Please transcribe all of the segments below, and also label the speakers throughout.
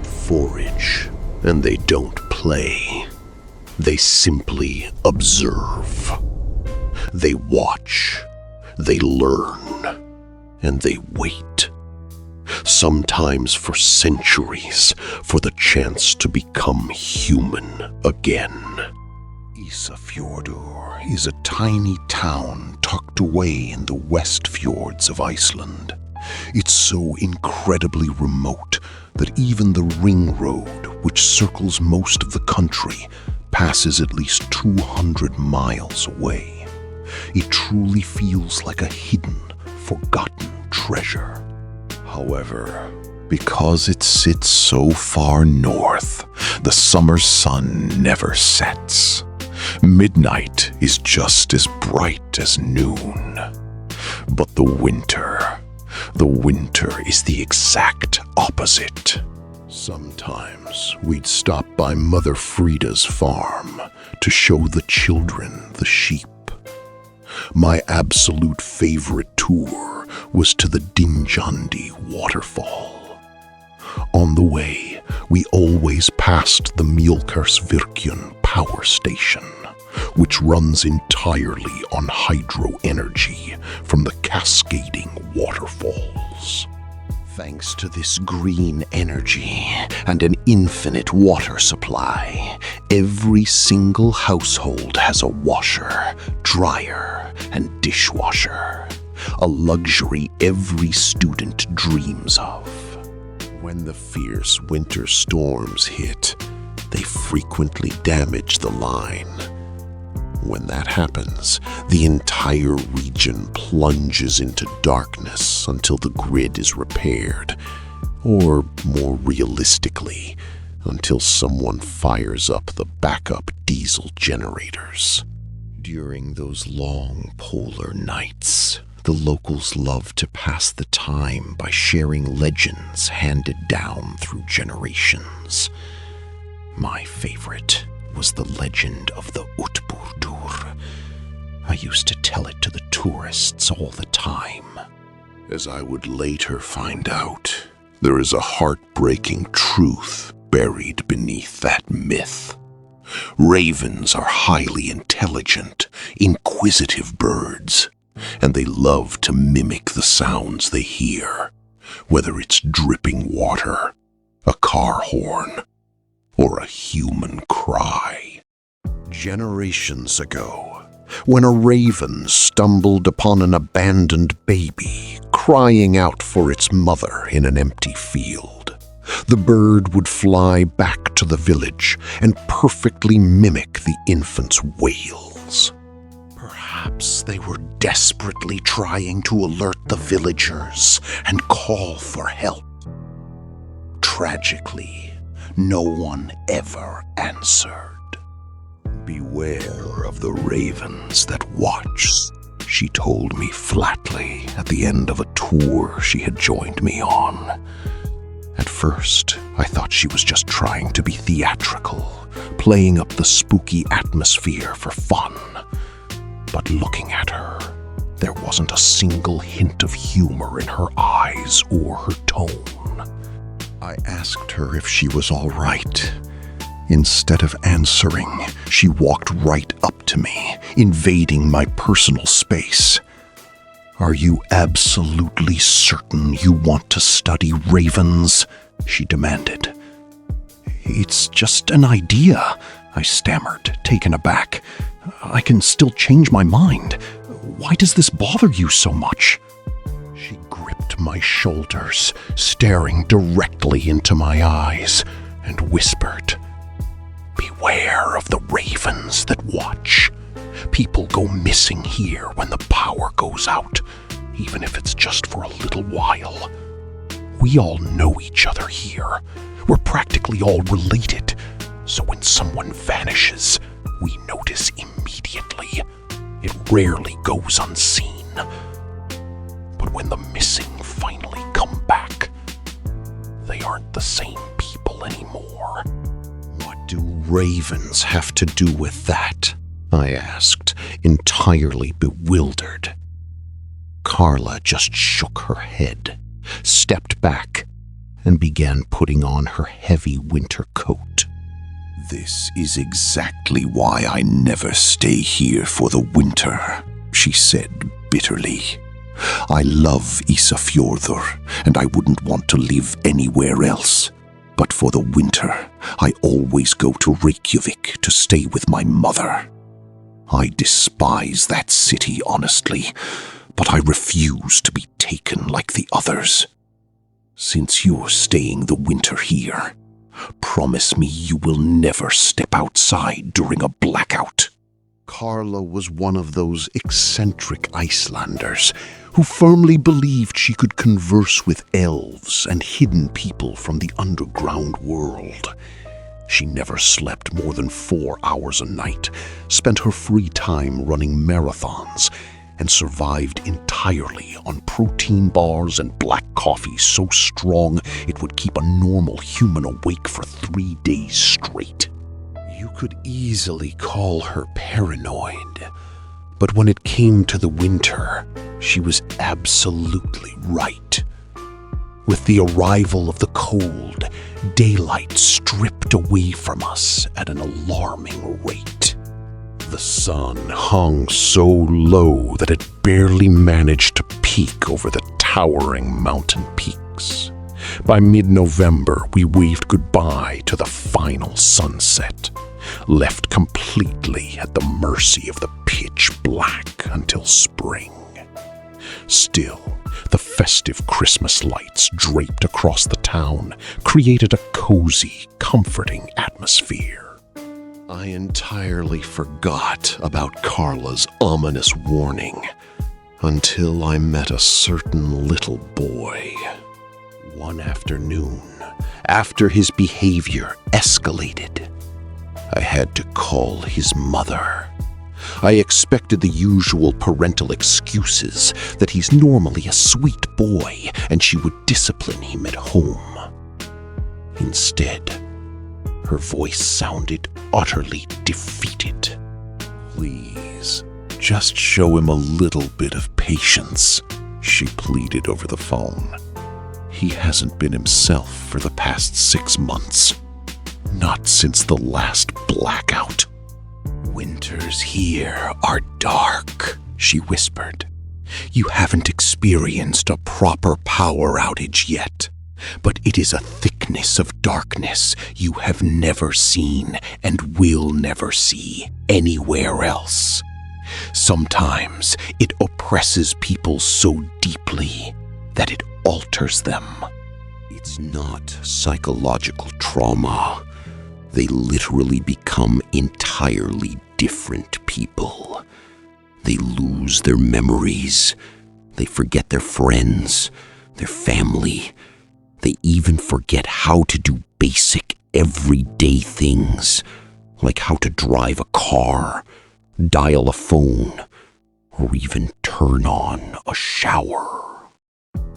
Speaker 1: forage, and they don't play. They simply observe. They watch, they learn, and they wait. Sometimes for centuries, for the chance to become human again.
Speaker 2: Ísafjordur is a tiny town tucked away in the Westfjords of Iceland. It's so incredibly remote that even the ring road, which circles most of the country, passes at least 200 miles away. It truly feels like a hidden, forgotten treasure. However, because it sits so far north, the summer sun never sets. Midnight is just as bright as noon. But the winter is the exact opposite. Sometimes we'd stop by Mother Frida's farm to show the children the sheep. My absolute favorite tour was to the Dinjandi waterfall. On the way, we always passed the Mjolkarsvirkjun power station, which runs entirely on hydro energy from the cascading waterfalls. Thanks to this green energy and an infinite water supply, every single household has a washer, dryer, and dishwasher, a luxury every student dreams of. When the fierce winter storms hit, they frequently damage the line. When that happens, the entire region plunges into darkness until the grid is repaired, or more realistically, until someone fires up the backup diesel generators. During those long polar nights, the locals love to pass the time by sharing legends handed down through generations. My favorite was the legend of the Utburdur. I used to tell it to the tourists all the time. As I would later find out, there is a heartbreaking truth buried beneath that myth. Ravens are highly intelligent, inquisitive birds, and they love to mimic the sounds they hear, whether it's dripping water, a car horn, or a human cry. Generations ago, when a raven stumbled upon an abandoned baby crying out for its mother in an empty field, the bird would fly back to the village and perfectly mimic the infant's wails. Perhaps they were desperately trying to alert the villagers and call for help. Tragically, no one ever answered. Beware of the ravens that watch, she told me flatly at the end of a tour she had joined me on. At first, I thought she was just trying to be theatrical, playing up the spooky atmosphere for fun. But looking at her, there wasn't a single hint of humor in her eyes or her tone. I asked her if she was all right. Instead of answering, she walked right up to me, invading my personal space. "Are you absolutely certain you want to study ravens?" she demanded. "It's just an idea," I stammered, taken aback. "I can still change my mind. Why does this bother you so much?" She gripped my shoulders, staring directly into my eyes, and whispered, "Beware of the ravens that watch. People go missing here when the power goes out, even if it's just for a little while. We all know each other here. We're practically all related, so when someone vanishes, we notice immediately. It rarely goes unseen. But when the missing finally come back, they aren't the same people anymore." "What do ravens have to do with that?" I asked, entirely bewildered. Carla just shook her head, stepped back, and began putting on her heavy winter coat.
Speaker 1: "This is exactly why I never stay here for the winter," she said bitterly. "I love Ísafjörður, and I wouldn't want to live anywhere else. But for the winter, I always go to Reykjavik to stay with my mother. I despise that city, honestly, but I refuse to be taken like the others. Since you're staying the winter here, promise me you will never step outside during a blackout."
Speaker 2: Karla was one of those eccentric Icelanders who firmly believed she could converse with elves and hidden people from the underground world. She never slept more than 4 hours a night, spent her free time running marathons, and survived entirely on protein bars and black coffee so strong it would keep a normal human awake for 3 days straight. You could easily call her paranoid, but when it came to the winter, she was absolutely right. With the arrival of the cold, daylight stripped away from us at an alarming rate. The sun hung so low that it barely managed to peek over the towering mountain peaks. By mid-November, we waved goodbye to the final sunset, left completely at the mercy of the pitch black until spring. Still, the festive Christmas lights draped across the town created a cozy, comforting atmosphere. I entirely forgot about Karla's ominous warning until I met a certain little boy. One afternoon, after his behavior escalated, I had to call his mother. I expected the usual parental excuses that he's normally a sweet boy and she would discipline him at home. Instead, her voice sounded utterly defeated. "Please, just show him a little bit of patience," she pleaded over the phone. "He hasn't been himself for the past 6 months. Not since the last blackout." "Winters here are dark," she whispered. "You haven't experienced a proper power outage yet, but it is a thickness of darkness you have never seen and will never see anywhere else. Sometimes it oppresses people so deeply that it alters them. It's not psychological trauma. They literally become entirely different people. They lose their memories. They forget their friends, their family. They even forget how to do basic everyday things, like how to drive a car, dial a phone, or even turn on a shower."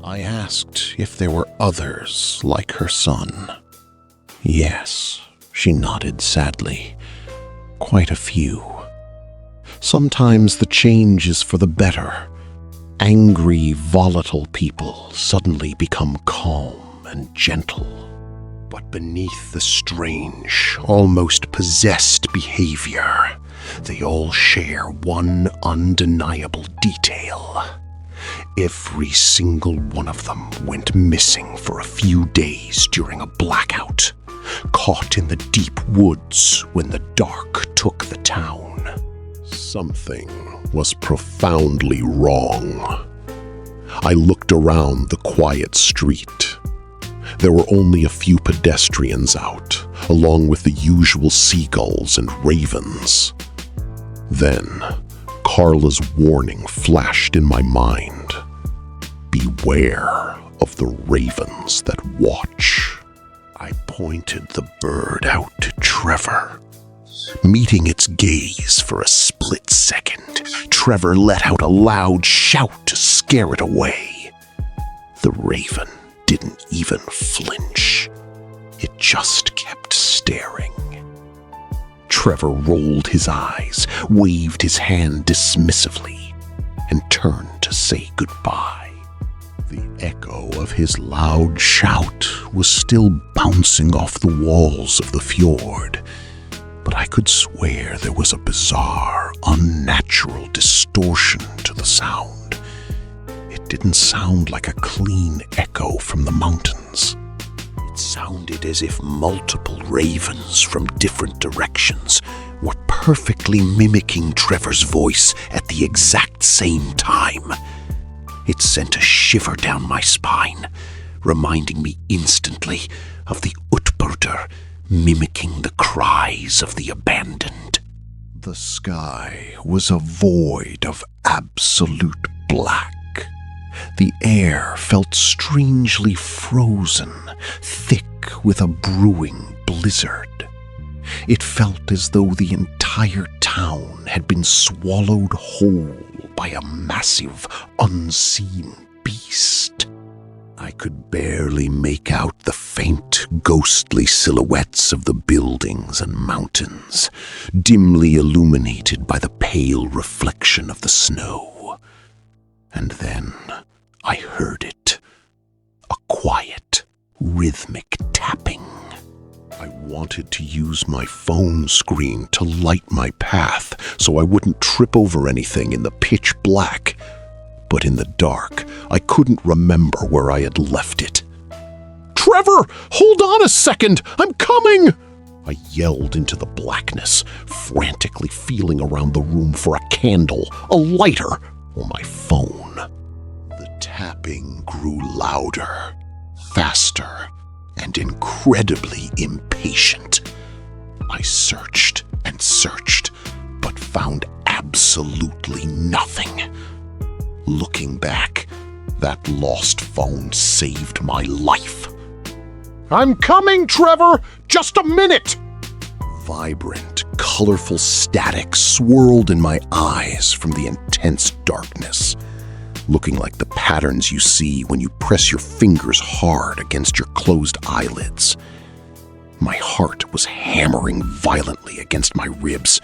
Speaker 2: I asked if there were others like her son. "Yes," she nodded sadly. "Quite a few. Sometimes the change is for the better. Angry, volatile people suddenly become calm and gentle. But beneath the strange, almost possessed behavior, they all share one undeniable detail. Every single one of them went missing for a few days during a blackout, caught in the deep woods when the dark took the town. Something was profoundly wrong. I looked around the quiet street. There were only a few pedestrians out, along with the usual seagulls and ravens. Then, Karla's warning flashed in my mind. Beware of the ravens that watch. I pointed the bird out to Trevor. Meeting its gaze for a split second, Trevor let out a loud shout to scare it away. The raven didn't even flinch. It just kept staring. Trevor rolled his eyes, waved his hand dismissively, and turned to say goodbye. The echo of his loud shout was still bouncing off the walls of the fjord, but I could swear there was a bizarre, unnatural distortion to the sound. It didn't sound like a clean echo from the mountains. It sounded as if multiple ravens from different directions were perfectly mimicking Trevor's voice at the exact same time. It sent a shiver down my spine, reminding me instantly of the Utburdur mimicking the cries of the abandoned. The sky was a void of absolute black. The air felt strangely frozen, thick with a brewing blizzard. It felt as though the entire town had been swallowed whole by a massive, unseen beast. I could barely make out the faint, ghostly silhouettes of the buildings and mountains, dimly illuminated by the pale reflection of the snow. And then I heard it, a quiet, rhythmic tapping. I wanted to use my phone screen to light my path so I wouldn't trip over anything in the pitch black. But in the dark, I couldn't remember where I had left it. "Trevor, hold on a second! I'm coming!" I yelled into the blackness, frantically feeling around the room for a candle, a lighter, or my phone. The tapping grew louder, faster, and incredibly impatient. I searched and searched, but found absolutely nothing. Looking back, that lost phone saved my life. "I'm coming, Trevor! Just a minute!" Vibrant, colorful static swirled in my eyes from the intense darkness, looking like the patterns you see when you press your fingers hard against your closed eyelids. My heart was hammering violently against my ribs.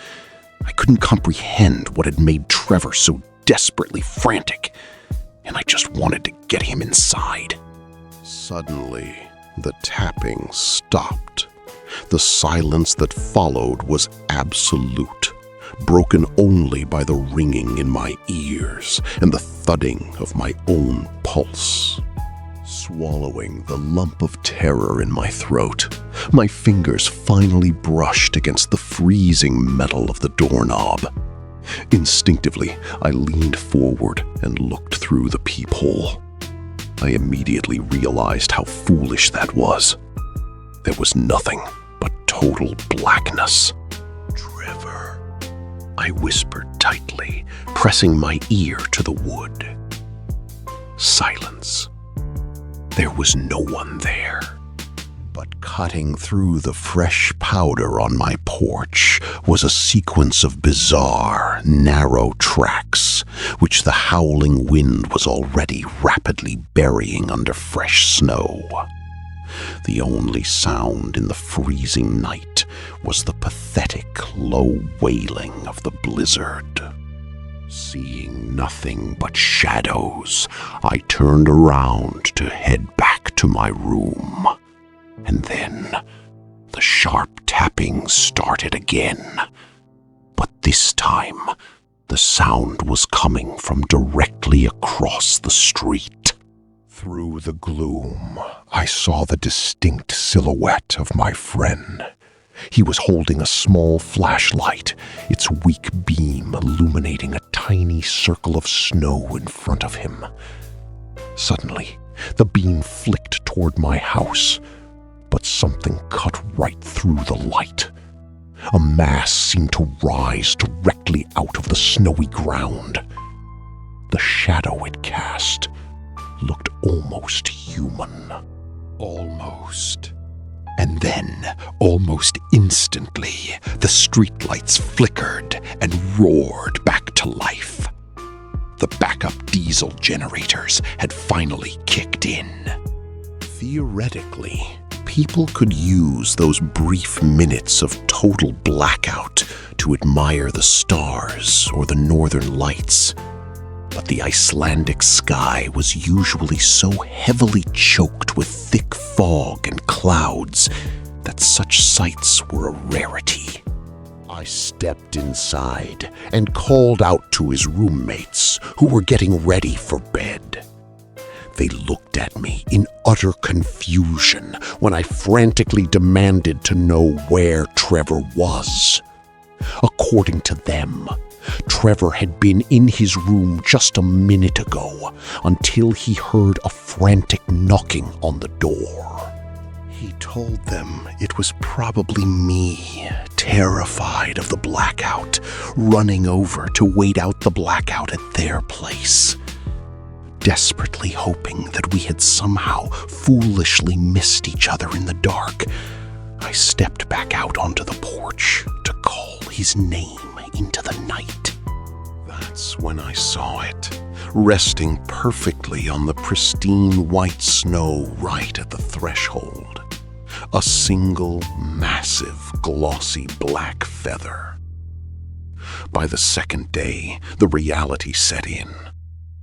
Speaker 2: I couldn't comprehend what had made Trevor so desperately frantic, and I just wanted to get him inside. Suddenly, the tapping stopped. The silence that followed was absolute, broken only by the ringing in my ears and the thudding of my own pulse. Swallowing the lump of terror in my throat, my fingers finally brushed against the freezing metal of the doorknob. Instinctively, I leaned forward and looked through the peephole. I immediately realized how foolish that was. There was nothing but total blackness. "Trevor," I whispered tightly, pressing my ear to the wood. Silence. There was no one there. But cutting through the fresh powder on my porch was a sequence of bizarre, narrow tracks, which the howling wind was already rapidly burying under fresh snow. The only sound in the freezing night was the pathetic, low wailing of the blizzard. Seeing nothing but shadows, I turned around to head back to my room. And then the sharp tapping started again. But this time, the sound was coming from directly across the street. Through the gloom, I saw the distinct silhouette of my friend. He was holding a small flashlight, its weak beam illuminating a tiny circle of snow in front of him. Suddenly, the beam flicked toward my house, but something cut right through the light. A mass seemed to rise directly out of the snowy ground. The shadow it cast looked almost human. Almost. And then, almost instantly, the streetlights flickered and roared back to life. The backup diesel generators had finally kicked in. Theoretically, people could use those brief minutes of total blackout to admire the stars or the northern lights.
Speaker 1: But the Icelandic sky was usually so heavily choked with thick fog and clouds that such sights were a rarity. I stepped inside and called out to his roommates, who were getting ready for bed. They looked at me in utter confusion when I frantically demanded to know where Trevor was. According to them, Trevor had been in his room just a minute ago until he heard a frantic knocking on the door. He told them it was probably me, terrified of the blackout, running over to wait out the blackout at their place. Desperately hoping that we had somehow foolishly missed each other in the dark, I stepped back out onto the porch to call his name into the night. That's when I saw it, resting perfectly on the pristine white snow right at the threshold. A single, massive, glossy black feather. By the second day, the reality set in.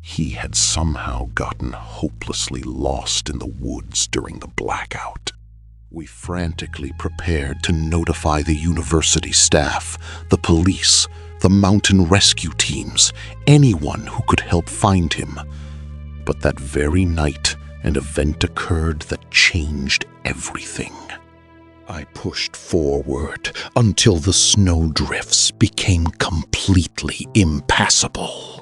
Speaker 1: He had somehow gotten hopelessly lost in the woods during the blackout. We frantically prepared to notify the university staff, the police, the mountain rescue teams, anyone who could help find him. But that very night, an event occurred that changed everything. I pushed forward until the snowdrifts became completely impassable.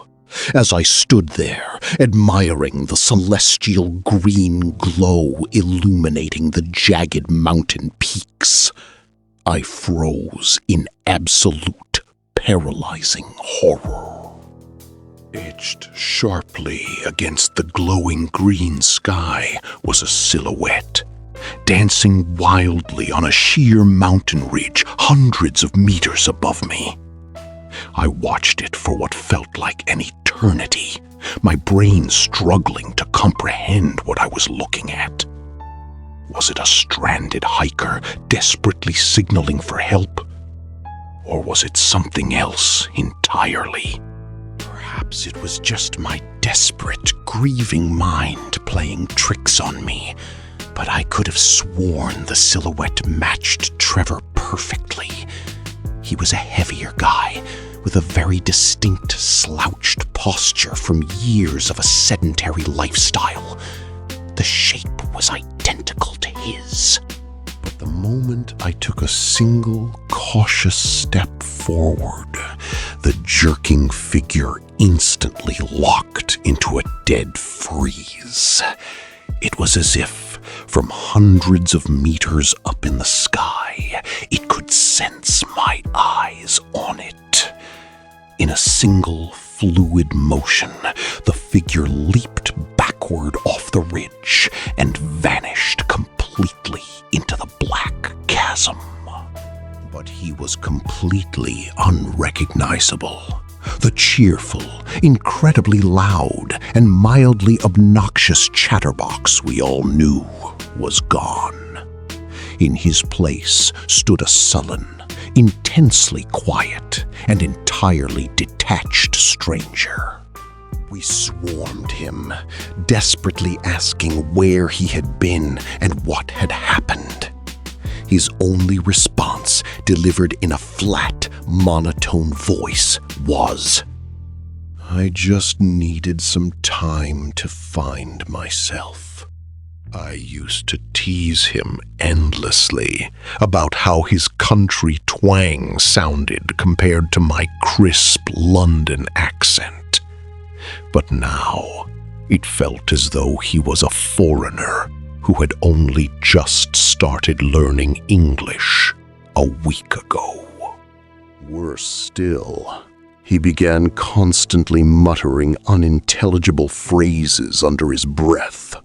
Speaker 1: As I stood there, admiring the celestial green glow illuminating the jagged mountain peaks, I froze in absolute, paralyzing horror. Etched sharply against the glowing green sky was a silhouette, dancing wildly on a sheer mountain ridge hundreds of meters above me. I watched it for what felt like an eternity, my brain struggling to comprehend what I was looking at. Was it a stranded hiker desperately signaling for help? Or was it something else entirely? Perhaps it was just my desperate, grieving mind playing tricks on me, but I could have sworn the silhouette matched Trevor perfectly. He was a heavier guy, with a very distinct slouched posture from years of a sedentary lifestyle. The shape was identical to his. But the moment I took a single cautious step forward, the jerking figure instantly locked into a dead freeze. It was as if, from hundreds of meters up in the sky, it could sense my eyes on it. In a single fluid motion, the figure leaped backward off the ridge and vanished completely into the black chasm. But he was completely unrecognizable. The cheerful, incredibly loud, and mildly obnoxious chatterbox we all knew was gone. In his place stood a sullen, intensely quiet, and entirely detached stranger. We swarmed him, desperately asking where he had been and what had happened. His only response, delivered in a flat, monotone voice, was, "I just needed some time to find myself." I used to tease him endlessly about how his country twang sounded compared to my crisp London accent. But now it felt as though he was a foreigner who had only just started learning English a week ago. Worse still, he began constantly muttering unintelligible phrases under his breath.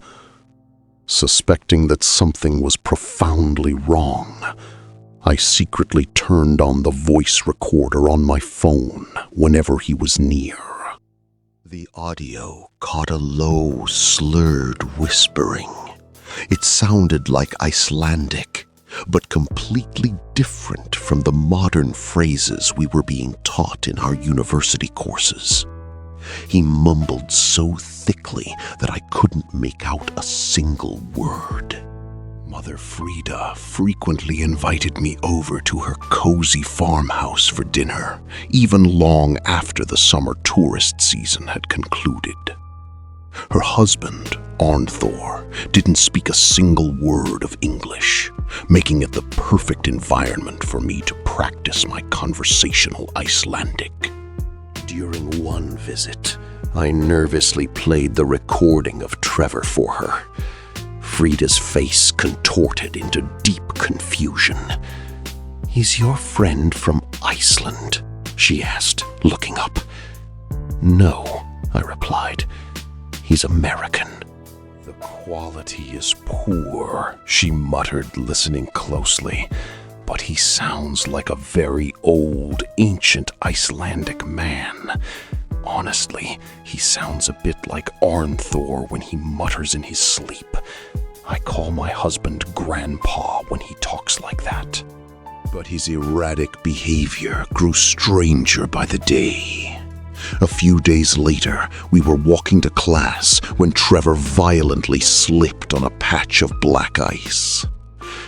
Speaker 1: Suspecting that something was profoundly wrong, I secretly turned on the voice recorder on my phone whenever he was near. The audio caught a low, slurred whispering. It sounded like Icelandic, but completely different from the modern phrases we were being taught in our university courses.
Speaker 2: He mumbled so thickly that I couldn't make out a single word. Mother Frida frequently invited me over to her cozy farmhouse for dinner, even long after the summer tourist season had concluded. Her husband, Arnthor, didn't speak a single word of English, making it the perfect environment for me to practice my conversational Icelandic. During one visit, I nervously played the recording of Trevor for her. Frida's face contorted into deep confusion. "Is your friend from Iceland?" she asked, looking up. "No," I replied. "He's American." "The quality is poor," she muttered, listening closely. "But he sounds like a very old, ancient Icelandic man. Honestly, he sounds a bit like Arnthor when he mutters in his sleep. I call my husband Grandpa when he talks like that." But his erratic behavior grew stranger by the day. A few days later, we were walking to class when Trevor violently slipped on a patch of black ice.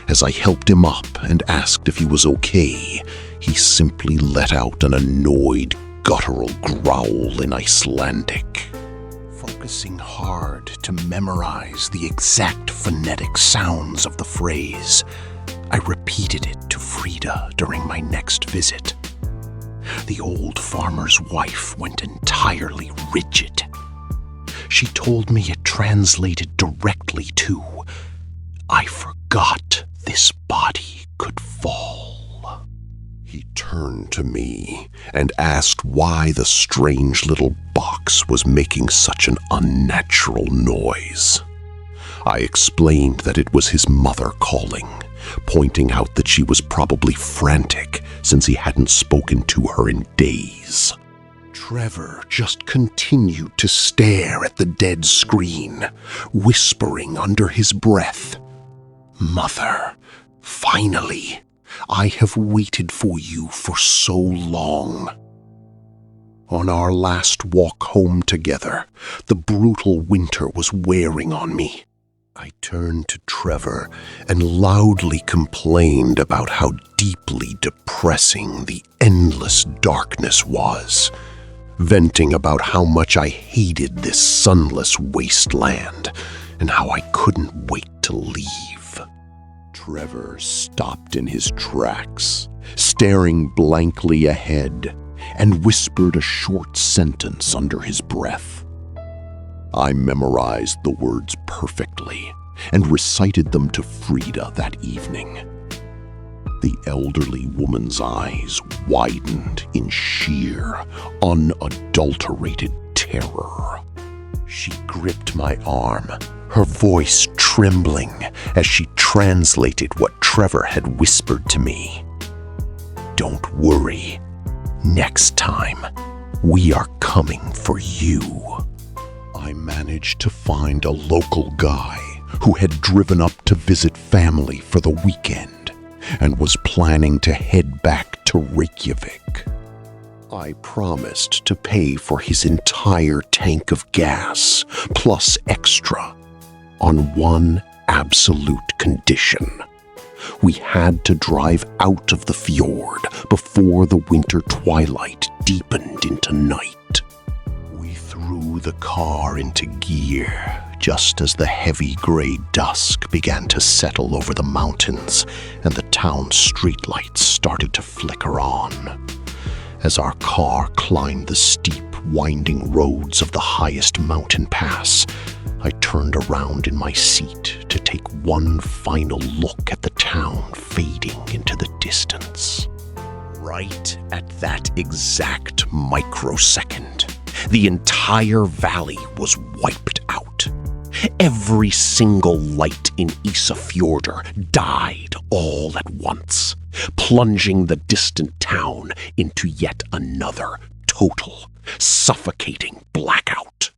Speaker 2: As I helped him up and asked if he was okay, he simply let out an annoyed, guttural growl in Icelandic. Focusing hard to memorize the exact phonetic sounds of the phrase, I repeated it to Frida during my next visit. The old farmer's wife went entirely rigid. She told me it translated directly to, "I forgot this body could fall." He turned to me and asked why the strange little box was making such an unnatural noise. I explained that it was his mother calling, pointing out that she was probably frantic since he hadn't spoken to her in days. Trevor just continued to stare at the dead screen, whispering under his breath, "Mother, finally, I have waited for you for so long." On our last walk home together, the brutal winter was wearing on me. I turned to Trevor and loudly complained about how deeply depressing the endless darkness was, venting about how much I hated this sunless wasteland and how I couldn't wait to leave. Trevor stopped in his tracks, staring blankly ahead, and whispered a short sentence under his breath. I memorized the words perfectly and recited them to Frida that evening. The elderly woman's eyes widened in sheer, unadulterated terror. She gripped my arm, her voice trembling as she translated what Trevor had whispered to me. "Don't worry. Next time, we are coming for you." I managed to find a local guy who had driven up to visit family for the weekend and was planning to head back to Reykjavik. I promised to pay for his entire tank of gas, plus extra, on one absolute condition. We had to drive out of the fjord before the winter twilight deepened into night. We threw the car into gear just as the heavy gray dusk began to settle over the mountains and the town streetlights started to flicker on. As our car climbed the steep, winding roads of the highest mountain pass, I turned around in my seat to take one final look at the town fading into the distance. Right at that exact microsecond, the entire valley was wiped out. Every single light in Ísafjörður died all at once, plunging the distant town into yet another total, suffocating blackout.